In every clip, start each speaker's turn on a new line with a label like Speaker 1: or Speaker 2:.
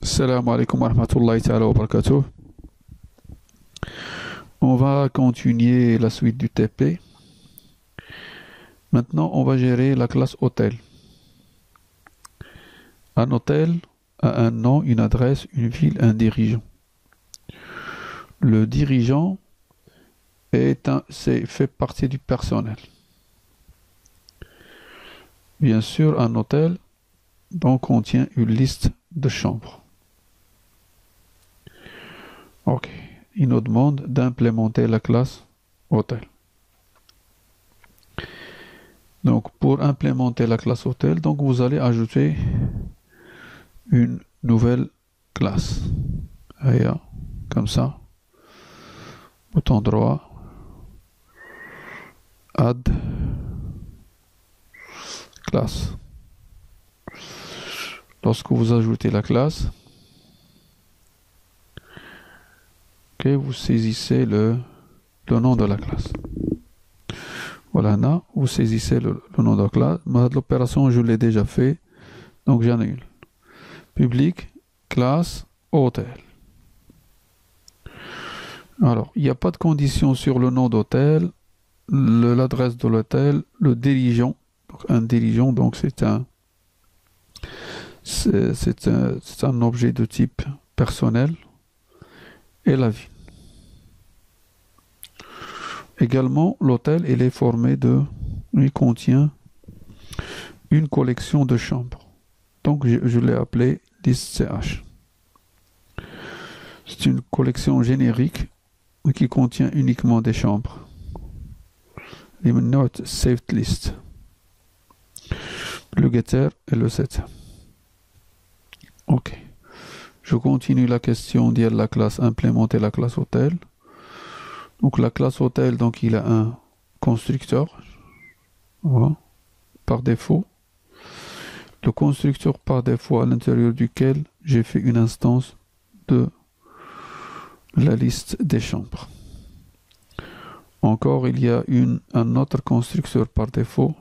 Speaker 1: Salam alaikum wa rahmatullahi ta'ala wa barakatuh. On va continuer la suite du TP. Maintenant, on va gérer la classe hôtel. Un hôtel a un nom, une adresse, une ville, un dirigeant. Le dirigeant fait partie du personnel. Bien sûr, un hôtel donc contient une liste de chambres. Ok. Il nous demande d'implémenter la classe hôtel. Donc, pour implémenter la classe hôtel, donc vous allez ajouter une nouvelle classe. Aya, comme ça. Bouton droit. Add classe. Lorsque vous ajoutez la classe, vous saisissez le nom de la classe. Voilà, là, vous saisissez le nom de la classe. L'opération, je l'ai déjà fait, donc j'annule. Public, classe, hôtel. Alors, il n'y a pas de condition sur le nom d'hôtel, l'adresse de l'hôtel, le dirigeant. Donc, un dirigeant, donc c'est un objet de type personnel et la ville. Également, l'hôtel, il contient une collection de chambres. Donc, je l'ai appelé liste CH. C'est une collection générique qui contient uniquement des chambres. Note saved list. Le getter et le setter. Ok. Je continue la question de la classe implémenter la classe hôtel. Donc la classe hôtel, donc il a un constructeur, voilà, par défaut. Le constructeur par défaut à l'intérieur duquel j'ai fait une instance de la liste des chambres. Encore, il y a un autre constructeur par défaut.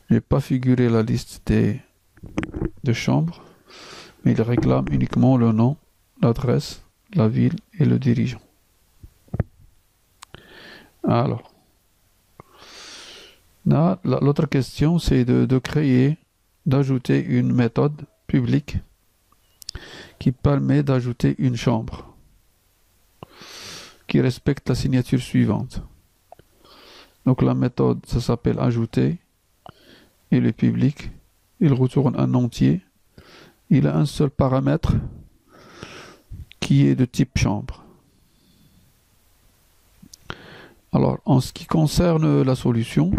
Speaker 1: Je n'ai pas figuré la liste de chambres, mais il réclame uniquement le nom, l'adresse, la ville et le dirigeant. Alors, l'autre question, c'est de créer, d'ajouter une méthode publique qui permet d'ajouter une chambre qui respecte la signature suivante. Donc la méthode, ça s'appelle ajouter, et le public, il retourne un entier. Il a un seul paramètre qui est de type chambre. Alors, en ce qui concerne la solution,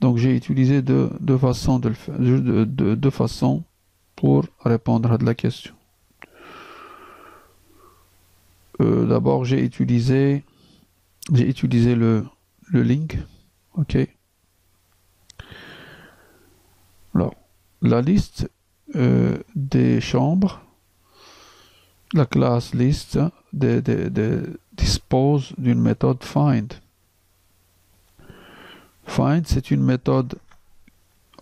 Speaker 1: donc j'ai utilisé deux façons pour répondre à la question. D'abord, j'ai utilisé le link. Ok. Alors, la liste des chambres, la classe liste dispose d'une méthode find. Find, c'est une méthode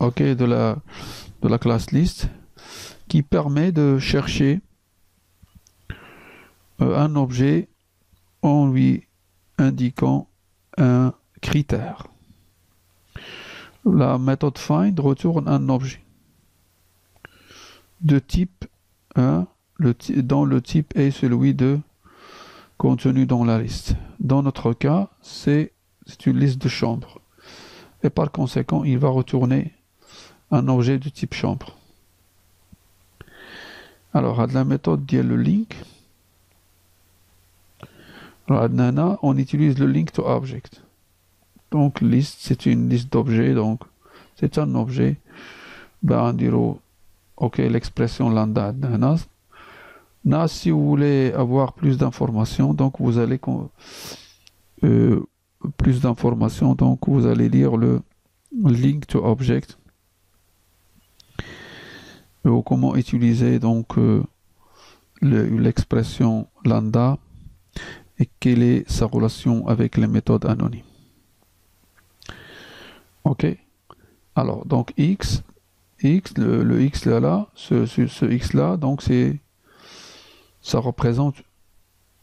Speaker 1: de la classe list qui permet de chercher un objet en lui indiquant un critère. La méthode find retourne un objet de type 1 dont le type est celui de contenu dans la liste. Dans notre cas, c'est une liste de chambres. Et par conséquent, il va retourner un objet de type chambre. Alors, à la méthode dit le link. Alors, on utilise le link to object. Donc, liste, c'est une liste d'objets. Donc, c'est un objet. On dira, ok, l'expression lambda. Si vous voulez avoir plus d'informations, donc vous allez donc vous allez lire le link to object ou comment utiliser donc l'expression lambda et quelle est sa relation avec les méthodes anonymes. Ok. Alors donc X X, le X là, ce X là, donc ça représente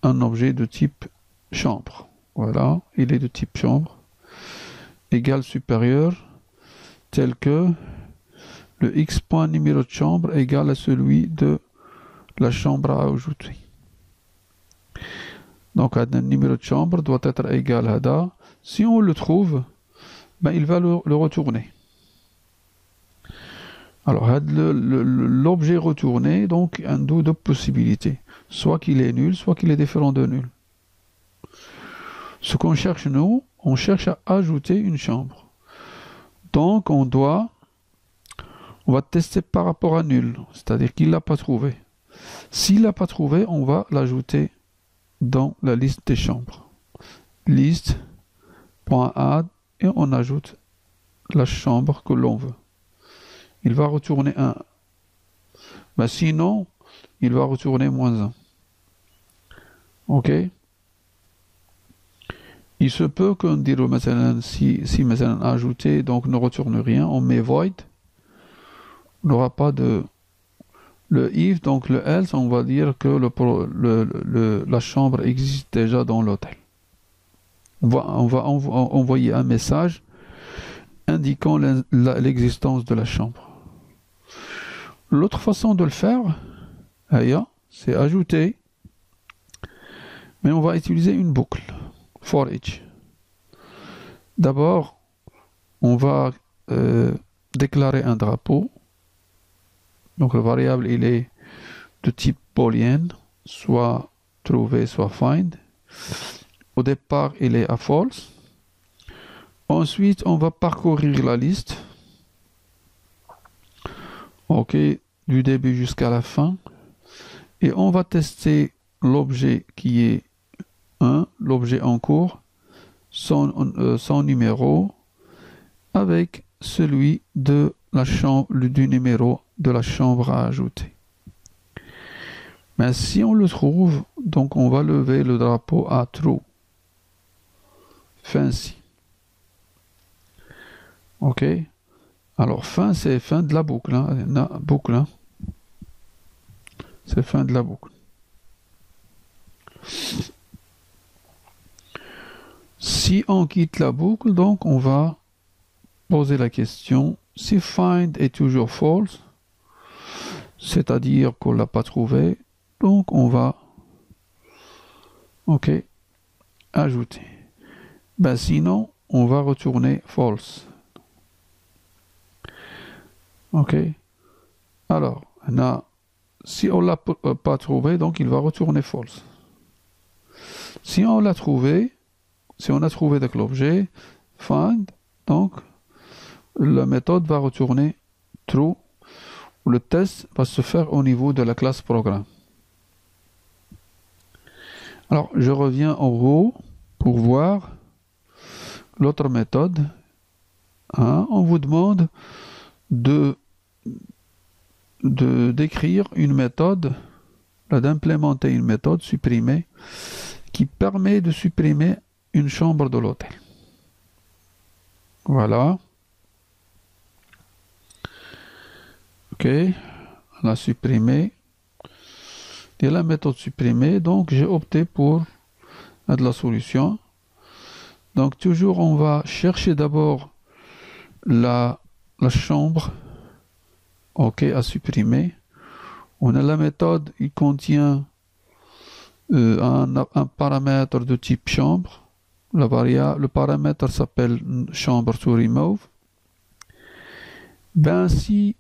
Speaker 1: un objet de type chambre. Voilà, il est de type chambre. Égal supérieur, tel que le X point numéro de chambre égale à celui de la chambre à ajouter. Donc, le numéro de chambre doit être égal à da. Si on le trouve, ben, il va le retourner. Alors, l'objet retourné, donc, un deux possibilités. Soit qu'il est nul, soit qu'il est différent de nul. Ce qu'on cherche, nous, on cherche à ajouter une chambre. Donc, on va tester par rapport à nul, c'est-à-dire qu'il ne l'a pas trouvé. S'il ne l'a pas trouvé, on va l'ajouter dans la liste des chambres. Liste.add et on ajoute la chambre que l'on veut. Il va retourner 1. Ben sinon, il va retourner -1. Ok? Il se peut qu'on dise si ajouter, donc ne retourne rien, on met void. On n'aura pas de le if, donc le else, on va dire que la chambre existe déjà dans l'hôtel. On va envoyer un message indiquant l'existence de la chambre. L'autre façon de le faire, c'est ajouter, mais on va utiliser une boucle, for each. D'abord, on va déclarer un drapeau. Donc le variable, il est de type boolean, soit trouver, soit find. Au départ, il est à false. Ensuite, on va parcourir la liste. Ok, du début jusqu'à la fin. Et on va tester l'objet qui est 1, l'objet en cours, son numéro, avec celui de la chambre, du numéro de la chambre à ajouter. Mais si on le trouve, donc on va lever le drapeau à true. Fancy. Ok. Alors fin, c'est fin de la boucle. Hein. C'est fin de la boucle. Si on quitte la boucle, donc on va poser la question si find est toujours false, c'est-à-dire qu'on ne l'a pas trouvé, donc on va ajouter. Ben sinon, on va retourner false. Ok. Alors, si on ne l'a pas trouvé, donc il va retourner false. Si on l'a trouvé, si on a trouvé avec l'objet find, donc la méthode va retourner true. Le test va se faire au niveau de la classe programme. Alors, je reviens en haut pour voir l'autre méthode. On vous demande d'écrire une méthode, d'implémenter une méthode supprimée qui permet de supprimer une chambre de l'hôtel. Voilà. Ok, on a supprimé. Et la méthode supprimée, donc j'ai opté pour de la solution. Donc toujours on va chercher d'abord la chambre à supprimer. On a la méthode, il contient un paramètre de type chambre. Le paramètre s'appelle chambre to remove. Ben si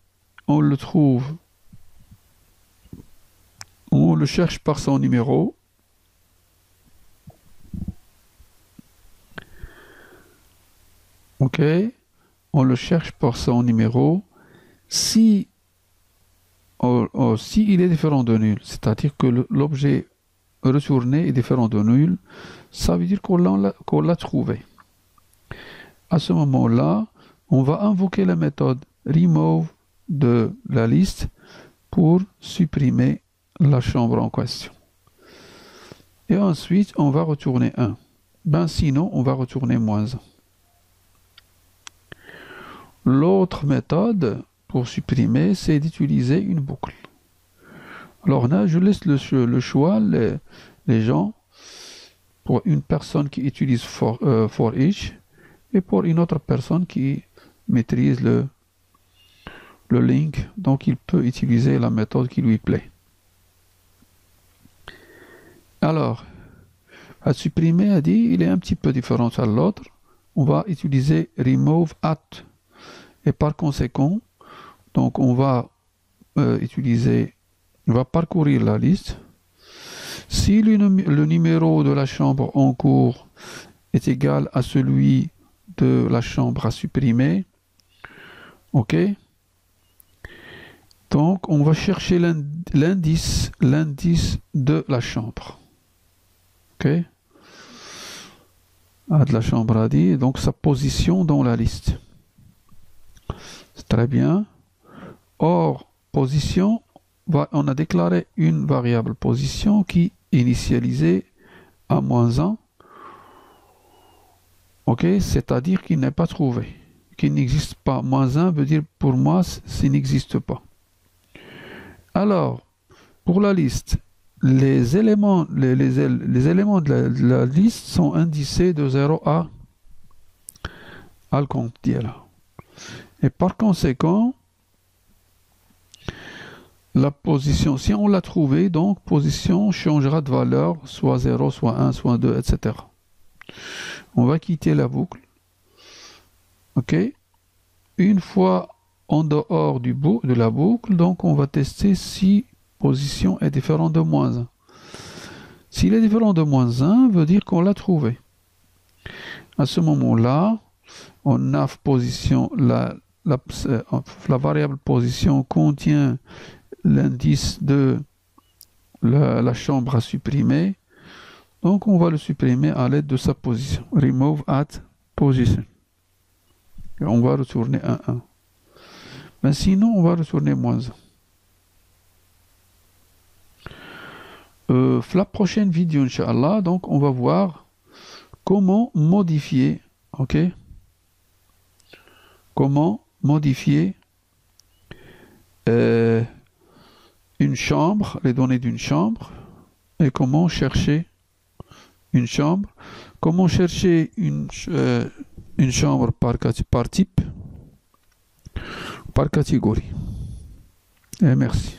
Speaker 1: on le trouve, on le cherche par son numéro. Ok, on le cherche par son numéro. Si il est différent de nul, c'est-à-dire que l'objet retourné est différent de nul, ça veut dire qu'on l'a trouvé. À ce moment-là, on va invoquer la méthode remove de la liste pour supprimer la chambre en question. Et ensuite, on va retourner 1. Ben sinon, on va retourner -1. L'autre méthode, pour supprimer, c'est d'utiliser une boucle. Alors là, je laisse le choix, les gens, pour une personne qui utilise for each et pour une autre personne qui maîtrise le link, donc il peut utiliser la méthode qui lui plaît. Alors, à supprimer, a dit, il est un petit peu différent à l'autre. On va utiliser remove at. Et par conséquent, donc on va on va parcourir la liste. Si le numéro de la chambre en cours est égal à celui de la chambre à supprimer, ok, donc on va chercher l'indice de la chambre, ok, de la chambre a dit, donc sa position dans la liste. C'est très bien. Or, position, on a déclaré une variable position qui est initialisée à -1, ok, c'est-à-dire qu'il n'est pas trouvé, qu'il n'existe pas. -1 veut dire pour moi, s'il n'existe pas. Alors, pour la liste, les éléments de la liste sont indicés de 0 à le compte là. Et par conséquent, la position, si on l'a trouvé, donc position changera de valeur, soit 0, soit 1, soit 2, etc. On va quitter la boucle. Ok. Une fois en dehors de la boucle, donc on va tester si position est différente de -1. S'il est différent de -1, veut dire qu'on l'a trouvé. À ce moment-là, on a position, la variable position contient l'indice de la chambre à supprimer. Donc on va le supprimer à l'aide de sa position. Remove at position. Et on va retourner 1. Mais sinon, on va retourner -1. La prochaine vidéo, Inch'Allah, donc on va voir comment modifier, ok, comment modifier une chambre, les données d'une chambre, et comment chercher une chambre, comment chercher une chambre par type, par catégorie. Et merci.